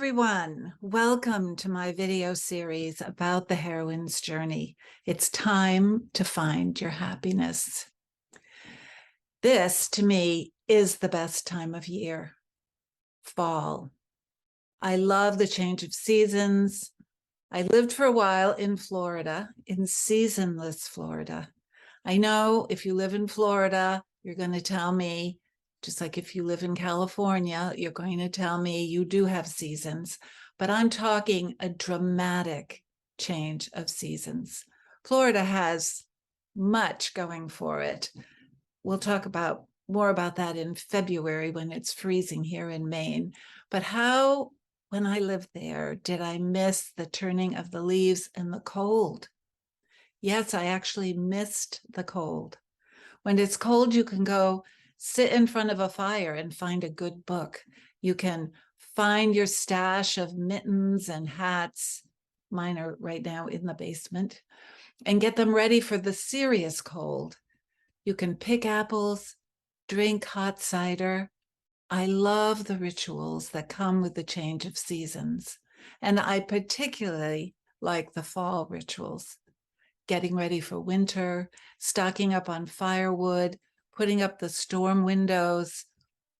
everyone. Welcome to my video series about the heroine's journey. It's time to find your happiness. This, to me, is the best time of year, fall. I love the change of seasons. I lived for a while in Florida, in seasonless Florida. I know if you live in Florida, you're going to tell me, just like if you live in California, you're going to tell me you do have seasons, but I'm talking a dramatic change of seasons. Florida has much going for it. We'll talk about more about that in February when it's freezing here in Maine. But how, when I lived there, did I miss the turning of the leaves and the cold? Yes, I actually missed the cold. When it's cold, you can go sit in front of a fire and find a good book. You can find your stash of mittens and hats. Mine are right now in the basement, and get them ready for the serious cold. You can pick apples, drink hot cider. I love the rituals that come with the change of seasons, and I particularly like the fall rituals. Getting ready for winter, stocking up on firewood, putting up the storm windows,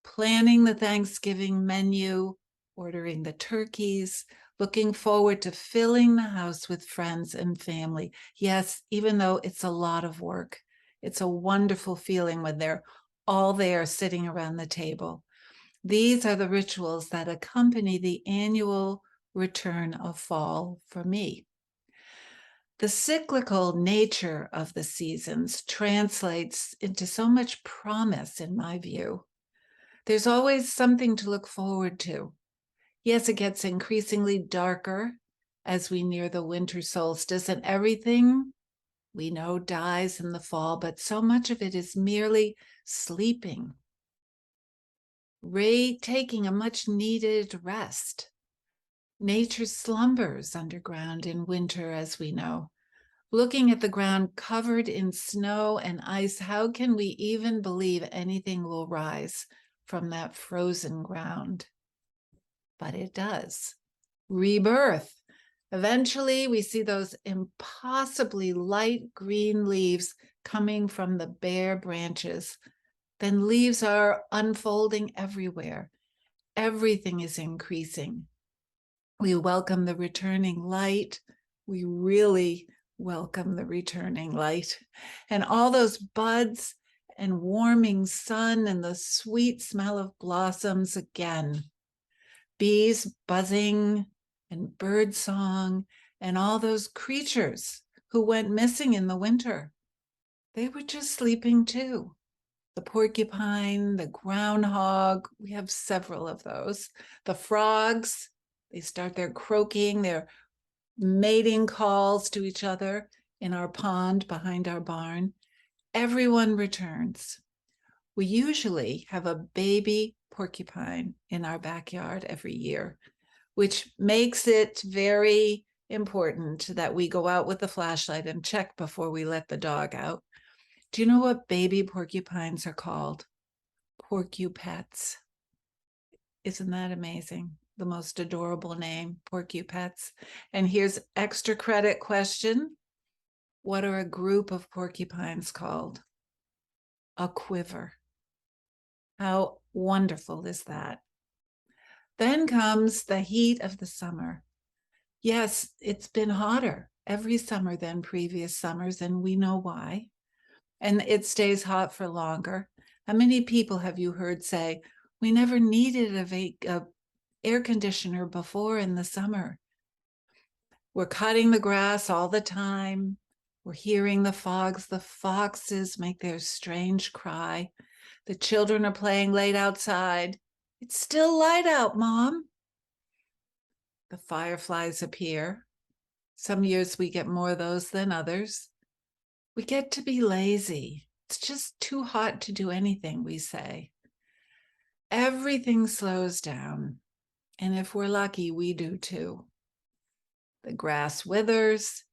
planning the Thanksgiving menu, ordering the turkeys, looking forward to filling the house with friends and family. Yes, even though it's a lot of work, it's a wonderful feeling when they're all there sitting around the table. These are the rituals that accompany the annual return of fall for me. The cyclical nature of the seasons translates into so much promise, in my view. There's always something to look forward to. Yes, it gets increasingly darker as we near the winter solstice, and everything we know dies in the fall, but so much of it is merely sleeping, taking a much needed rest. Nature slumbers underground in winter, as we know. Looking at the ground covered in snow and ice, how can we even believe anything will rise from that frozen ground? But it does. Rebirth. Eventually, we see those impossibly light green leaves coming from the bare branches. Then leaves are unfolding everywhere. Everything is increasing. We welcome the returning light. We really welcome the returning light. And all those buds and warming sun and the sweet smell of blossoms again. Bees buzzing and bird song and all those creatures who went missing in the winter. They were just sleeping too. The porcupine, the groundhog, we have several of those. The frogs, they start their croaking, their mating calls to each other in our pond behind our barn. Everyone returns. We usually have a baby porcupine in our backyard every year, which makes it very important that we go out with the flashlight and check before we let the dog out. Do you know what baby porcupines are called? Porcupets. Isn't that amazing? The most adorable name, porcupets. And here's extra credit question. What are a group of porcupines called? A quiver. How wonderful is that? Then comes the heat of the summer. Yes, it's been hotter every summer than previous summers, and we know why. And it stays hot for longer. How many people have you heard say, we never needed a air conditioner before in the summer? We're cutting the grass all the time. We're hearing the frogs. The foxes make their strange cry. The children are playing late outside. It's still light out, Mom. The fireflies appear. Some years we get more of those than others. We get to be lazy. It's just too hot to do anything, we say. Everything slows down. And if we're lucky, we do too. The grass withers,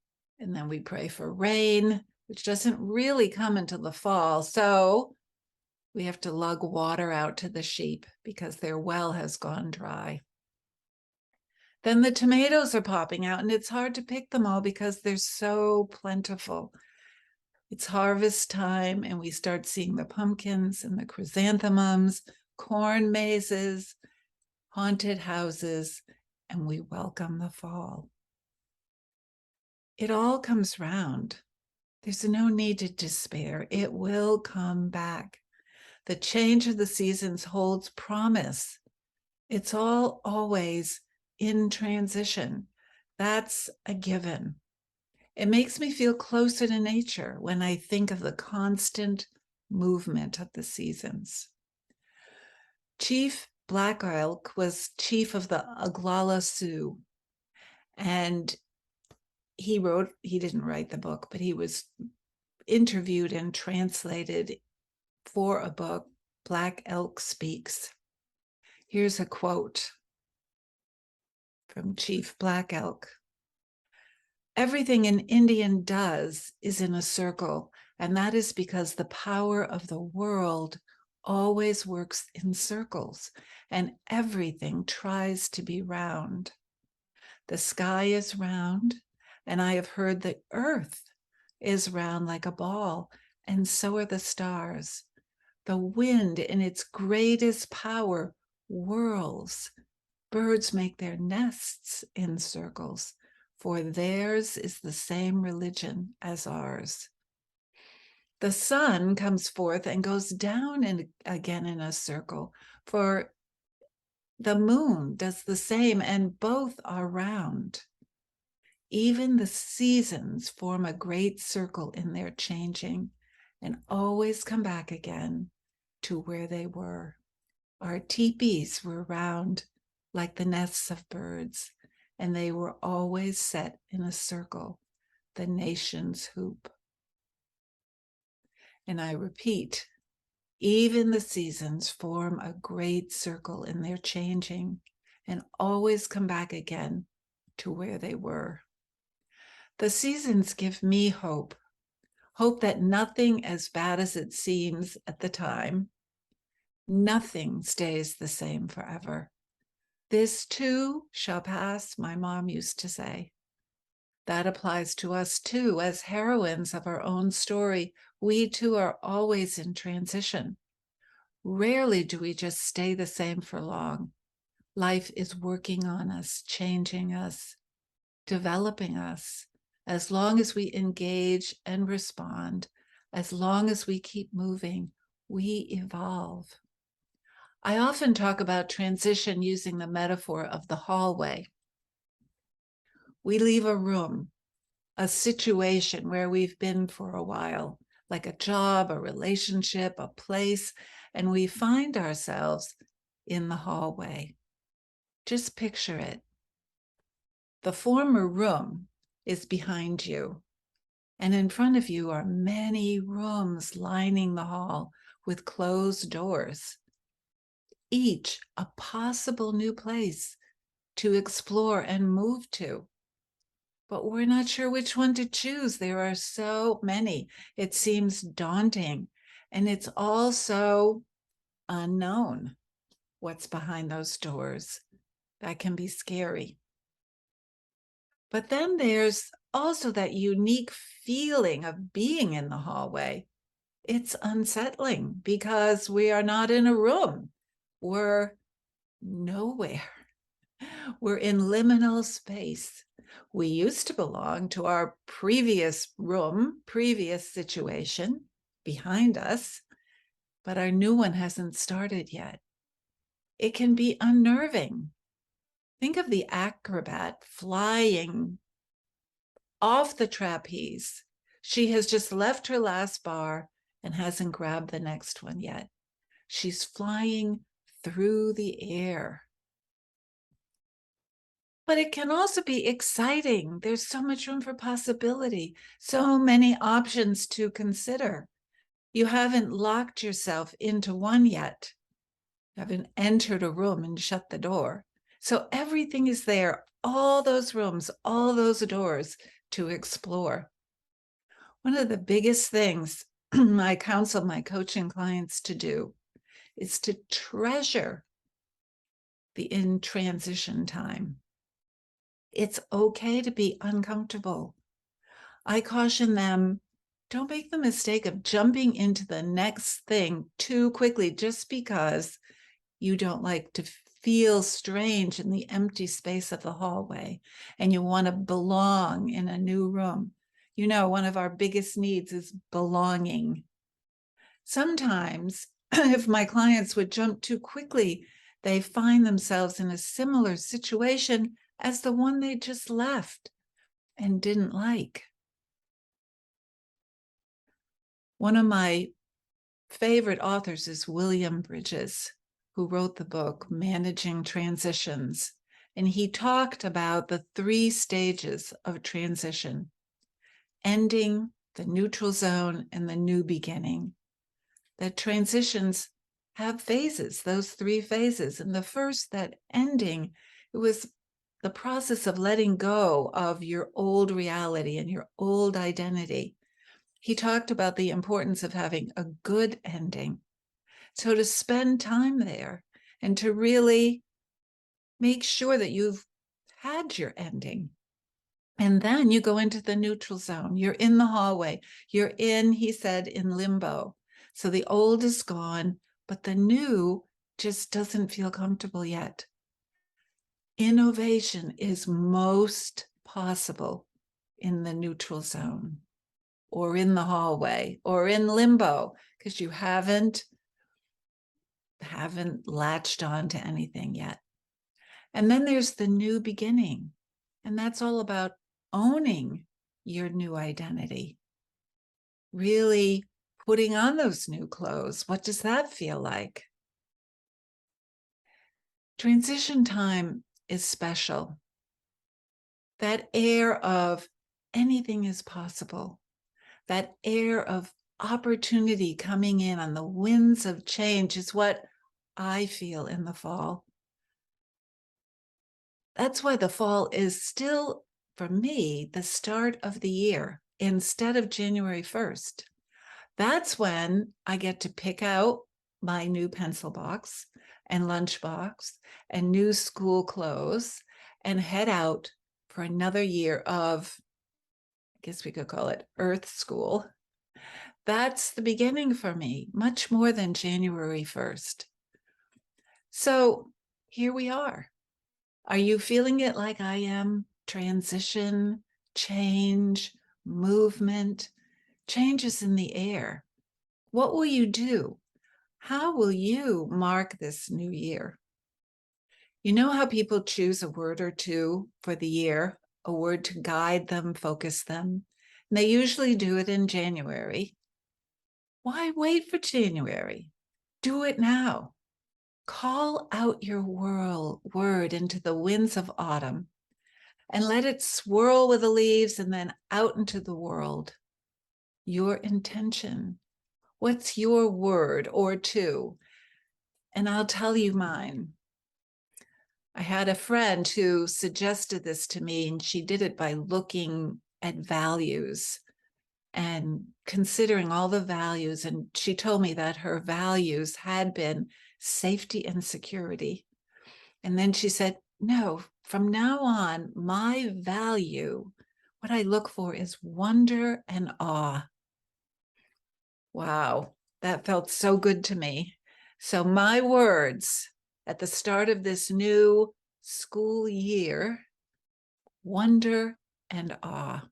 and then we pray for rain, which doesn't really come until the fall. So we have to lug water out to the sheep because their well has gone dry. Then the tomatoes are popping out, and it's hard to pick them all because they're so plentiful. It's harvest time, and we start seeing the pumpkins and the chrysanthemums, corn mazes, haunted houses, and we welcome the fall. It all comes round. There's no need to despair. It will come back. The change of the seasons holds promise. It's all always in transition. That's a given. It makes me feel closer to nature when I think of the constant movement of the seasons. Chief Black Elk was chief of the Oglala Sioux, and he didn't write the book, but he was interviewed and translated for a book, Black Elk Speaks. Here's a quote from Chief Black Elk. Everything an Indian does is in a circle, and that is because the power of the world always works in circles, and everything tries to be round. The sky is round, and I have heard the earth is round like a ball, and so are the stars. The wind in its greatest power whirls. Birds make their nests in circles, for theirs is the same religion as ours. The sun comes forth and goes down again in a circle, for the moon does the same, and both are round. Even the seasons form a great circle in their changing and always come back again to where they were. Our teepees were round like the nests of birds, and they were always set in a circle, the nation's hoop. And I repeat, even the seasons form a great circle in their changing and always come back again to where they were. The seasons give me hope that nothing as bad as it seems at the time, nothing stays the same forever. This too shall pass, my mom used to say. That applies to us too, as heroines of our own story. We too are always in transition. Rarely do we just stay the same for long. Life is working on us, changing us, developing us. As long as we engage and respond, as long as we keep moving, we evolve. I often talk about transition using the metaphor of the hallway. We leave a room, a situation where we've been for a while, like a job, a relationship, a place, and we find ourselves in the hallway. Just picture it. The former room is behind you, and in front of you are many rooms lining the hall with closed doors, each a possible new place to explore and move to. But we're not sure which one to choose. There are so many. It seems daunting, and it's also unknown what's behind those doors. That can be scary. But then there's also that unique feeling of being in the hallway. It's unsettling because we are not in a room. We're nowhere. We're in liminal space. We used to belong to our previous room, previous situation behind us, but our new one hasn't started yet. It can be unnerving. Think of the acrobat flying off the trapeze. She has just left her last bar and hasn't grabbed the next one yet. She's flying through the air. But it can also be exciting. There's so much room for possibility, so many options to consider. You haven't locked yourself into one yet. You haven't entered a room and shut the door. So everything is there, all those rooms, all those doors to explore. One of the biggest things I counsel my coaching clients to do is to treasure the in transition time. It's okay to be uncomfortable. I caution them, don't make the mistake of jumping into the next thing too quickly just because you don't like to feel strange in the empty space of the hallway and you want to belong in a new room. You know, one of our biggest needs is belonging. Sometimes, if my clients would jump too quickly, they find themselves in a similar situation as the one they just left and didn't like. One of my favorite authors is William Bridges, who wrote the book Managing Transitions. And he talked about the 3 stages of transition: ending, the neutral zone, and the new beginning. That transitions have phases, those 3 phases. And the first, that ending, it was the process of letting go of your old reality and your old identity. He talked about the importance of having a good ending. So to spend time there and to really make sure that you've had your ending. And then you go into the neutral zone. You're in the hallway. You're in, he said, in limbo. So the old is gone, but the new just doesn't feel comfortable yet. Innovation is most possible in the neutral zone or in the hallway or in limbo because you haven't latched on to anything yet. And then there's the new beginning. And that's all about owning your new identity. Really putting on those new clothes. What does that feel like? Transition time is special. That air of anything is possible. That air of opportunity coming in on the winds of change is what I feel in the fall. That's why the fall is still, for me, the start of the year instead of January 1st. That's when I get to pick out my new pencil box and lunchbox and new school clothes and head out for another year of, I guess we could call it Earth School. That's the beginning for me, much more than January 1st. So here we are. Are you feeling it like I am? Transition, change, movement, changes in the air. What will you do? How will you mark this new year? You know how people choose a word or two for the year, a word to guide them, focus them? And they usually do it in January. Why wait for January? Do it now. Call out your word into the winds of autumn and let it swirl with the leaves and then out into the world. Your intention. What's your word or two? And I'll tell you mine. I had a friend who suggested this to me, and she did it by looking at values and considering all the values. And she told me that her values had been safety and security. And then she said, no, from now on, my value, what I look for is wonder and awe. Wow, that felt so good to me. So my words at the start of this new school year, wonder and awe.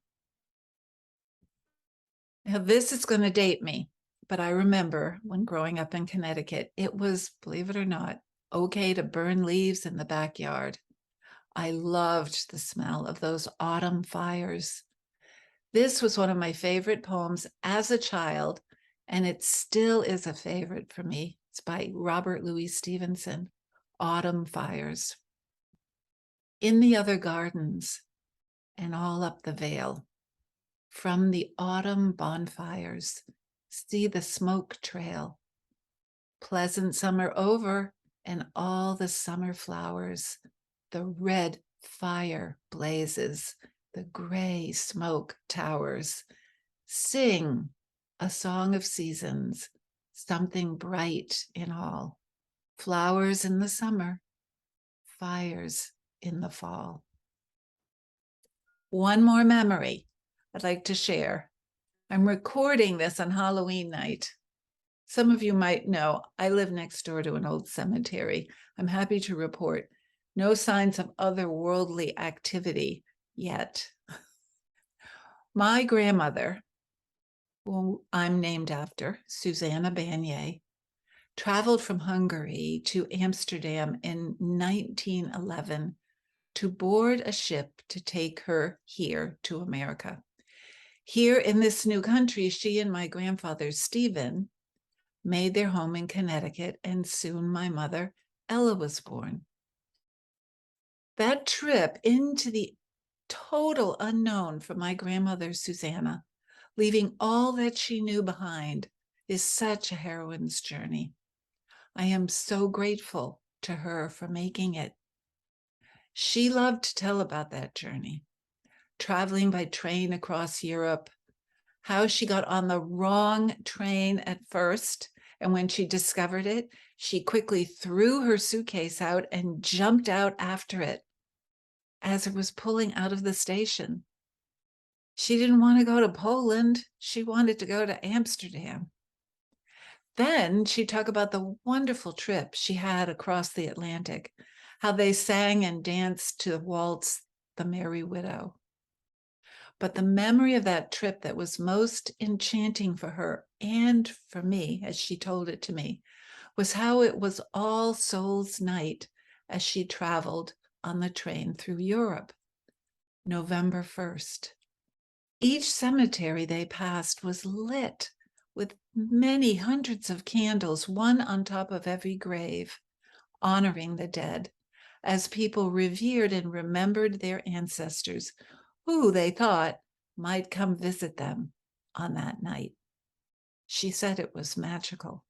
Now, this is going to date me, but I remember when growing up in Connecticut, it was, believe it or not, okay to burn leaves in the backyard. I loved the smell of those autumn fires. This was one of my favorite poems as a child, and it still is a favorite for me. It's by Robert Louis Stevenson, Autumn Fires. In the other gardens and all up the vale, from the autumn bonfires, see the smoke trail. Pleasant summer over, and all the summer flowers. The red fire blazes, the gray smoke towers. Sing a song of seasons, something bright in all. Flowers in the summer, fires in the fall. One more memory I'd like to share. I'm recording this on Halloween night. Some of you might know I live next door to an old cemetery. I'm happy to report no signs of otherworldly activity yet. My grandmother, who I'm named after, Susanna, traveled from Hungary to Amsterdam in 1911 to board a ship to take her here to America. Here in this new country, she and my grandfather, Stephen, made their home in Connecticut, and soon my mother, Ella, was born. That trip into the total unknown for my grandmother, Susanna, leaving all that she knew behind, is such a heroine's journey. I am so grateful to her for making it. She loved to tell about that journey, traveling by train across Europe, how she got on the wrong train at first, and when she discovered it, she quickly threw her suitcase out and jumped out after it as it was pulling out of the station. She didn't want to go to Poland. She wanted to go to Amsterdam. Then she talked about the wonderful trip she had across the Atlantic, how they sang and danced to the waltz, The Merry Widow. But the memory of that trip that was most enchanting for her and for me, as she told it to me, was how it was All Souls Night as she traveled on the train through Europe, November 1st. Each cemetery they passed was lit with many hundreds of candles, one on top of every grave, honoring the dead, as people revered and remembered their ancestors, who they thought might come visit them on that night. She said it was magical.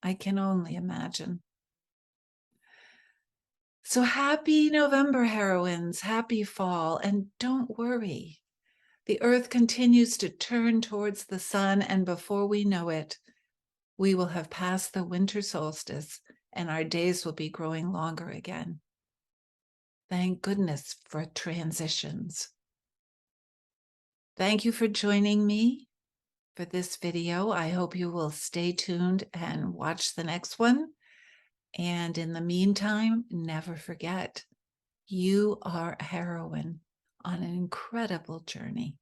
I can only imagine. So happy November, heroines, happy fall, and don't worry. The earth continues to turn towards the sun, and before we know it, we will have passed the winter solstice and our days will be growing longer again. Thank goodness for transitions. Thank you for joining me for this video. I hope you will stay tuned and watch the next one. And in the meantime, never forget, you are a heroine on an incredible journey.